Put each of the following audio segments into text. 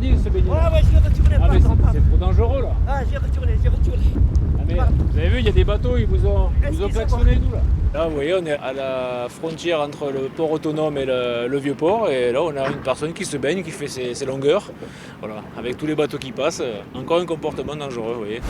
interdit de se baigner. Ouais, je vais retourner. Ah, mais c'est trop dangereux là. Ah, j'ai retourné. Ah, mais vous avez vu, il y a des bateaux, ils vous ont klaxonné nous là. Là, vous voyez, on est à la frontière entre le port autonome et le vieux port. Et là, on a une personne qui se baigne, qui fait ses longueurs. Voilà, avec tous les bateaux qui passent. Encore un comportement dangereux, vous voyez.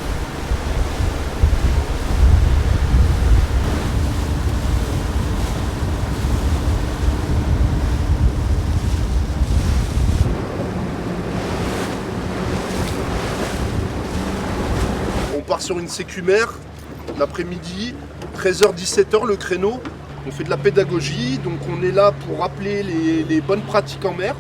On part sur une sécumère l'après-midi, 13h-17h le créneau. On fait de la pédagogie, donc on est là pour rappeler les bonnes pratiques en mer.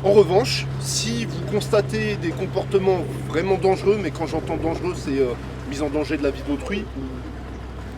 En revanche, si vous constatez des comportements vraiment dangereux, mais quand j'entends dangereux, c'est mise en danger de la vie d'autrui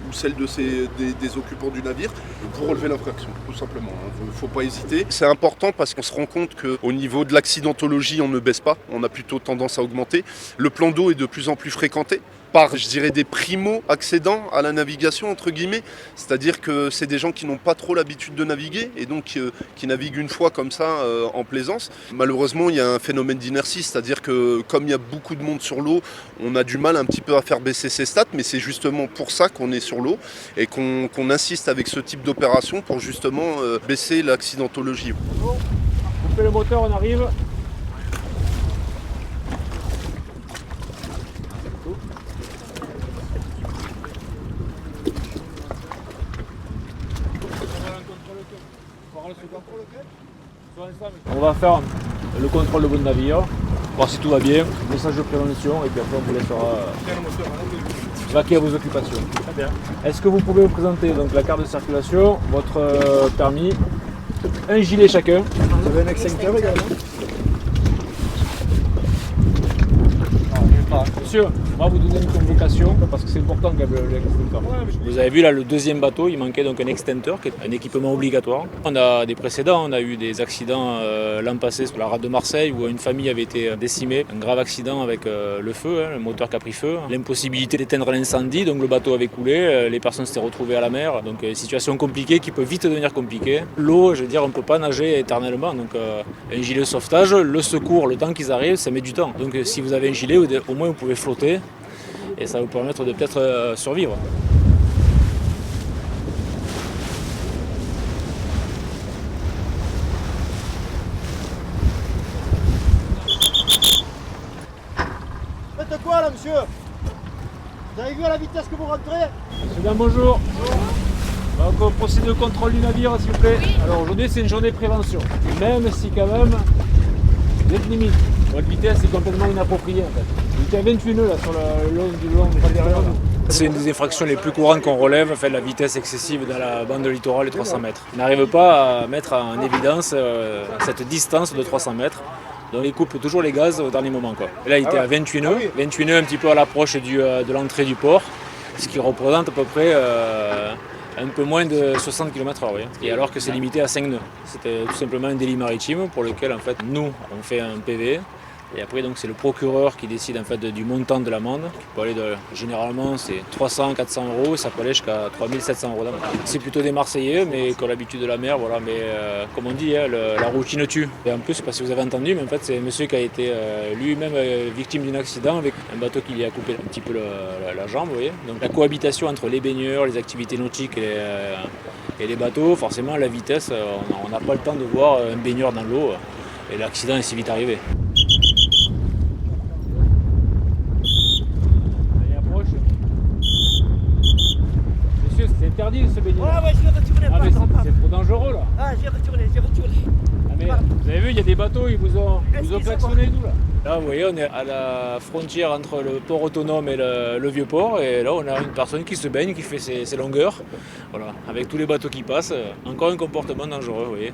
ou celle des occupants du navire, vous relevez l'infraction, tout simplement. Il ne faut pas hésiter. C'est important parce qu'on se rend compte qu'au niveau de l'accidentologie, on ne baisse pas, on a plutôt tendance à augmenter. Le plan d'eau est de plus en plus fréquenté par, je dirais, des primo-accédants à la navigation, entre guillemets. C'est-à-dire que c'est des gens qui n'ont pas trop l'habitude de naviguer et donc qui naviguent une fois comme ça en plaisance. Malheureusement, il y a un phénomène d'inertie, c'est-à-dire que comme il y a beaucoup de monde sur l'eau, on a du mal un petit peu à faire baisser ses stats, mais c'est justement pour ça qu'on est sur l'eau et qu'on insiste avec ce type d'opération pour justement baisser l'accidentologie. On fait le moteur, on arrive. On va faire le contrôle de votre navire, voir si tout va bien, message de prévention et puis après on vous laissera vaquer à vos occupations. Très bien. Est-ce que vous pouvez vous présenter donc la carte de circulation, votre permis, un gilet chacun. Vous avez un extincteur également? Monsieur, on va vous donner une convocation parce que c'est important quand même l'extincteur. Vous avez vu là le deuxième bateau, il manquait donc un extincteur qui est un équipement obligatoire. On a des précédents, on a eu des accidents l'an passé sur la rade de Marseille où une famille avait été décimée, un grave accident avec le feu, le moteur qui a pris feu, l'impossibilité d'éteindre l'incendie, donc le bateau avait coulé, les personnes s'étaient retrouvées à la mer, donc situation compliquée qui peut vite devenir compliquée. L'eau, je veux dire, on ne peut pas nager éternellement, donc un gilet de sauvetage, le secours, le temps qu'ils arrivent, ça met du temps. Donc si vous avez un gilet, au moins vous pouvez flotter et ça va vous permettre de peut-être survivre. Faites quoi là, monsieur? Vous avez vu à la vitesse que vous rentrez? Monsieur, dame, bonjour. Donc on procède au contrôle du navire, s'il vous plaît. Alors aujourd'hui c'est une journée de prévention, même si quand même vous êtes limite. Votre vitesse est complètement inappropriée en fait. Vous êtes à 28 nœuds là sur le long du bras derrière là. C'est une des infractions les plus courantes qu'on relève, la vitesse excessive dans la bande littorale de 300 mètres. On n'arrive pas à mettre en évidence cette distance de 300 mètres. Donc il coupe toujours les gaz au dernier moment, quoi. Et là il était à 28 nœuds, 28 nœuds un petit peu à l'approche de l'entrée du port, ce qui représente à peu près un peu moins de 60 km/h, oui. Et alors que c'est limité à 5 nœuds. C'était tout simplement un délit maritime pour lequel en fait nous on fait un PV. Et après donc c'est le procureur qui décide en fait du montant de l'amende. Qui peut aller généralement c'est 300-400 €, ça peut aller jusqu'à 3700 € d'amende. C'est plutôt des Marseillais mais qui ont l'habitude de la mer, voilà. Mais comme on dit, la routine tue. Et en plus, je ne sais pas si vous avez entendu, mais en fait c'est un monsieur qui a été lui-même victime d'un accident avec un bateau qui lui a coupé un petit peu la jambe, vous voyez. Donc la cohabitation entre les baigneurs, les activités nautiques et les bateaux, forcément la vitesse, on n'a pas le temps de voir un baigneur dans l'eau et l'accident est si vite arrivé. C'est interdit de se baigner. Ouais, je vais retourner. Ah, mais c'est trop dangereux là. Ah, j'ai retourné. Ah, mais vous avez vu, il y a des bateaux, ils vous ont klaxonné nous là. Là, vous voyez, on est à la frontière entre le port autonome et le vieux port. Et là, on a une personne qui se baigne, qui fait ses longueurs. Voilà, avec tous les bateaux qui passent. Encore un comportement dangereux, vous voyez.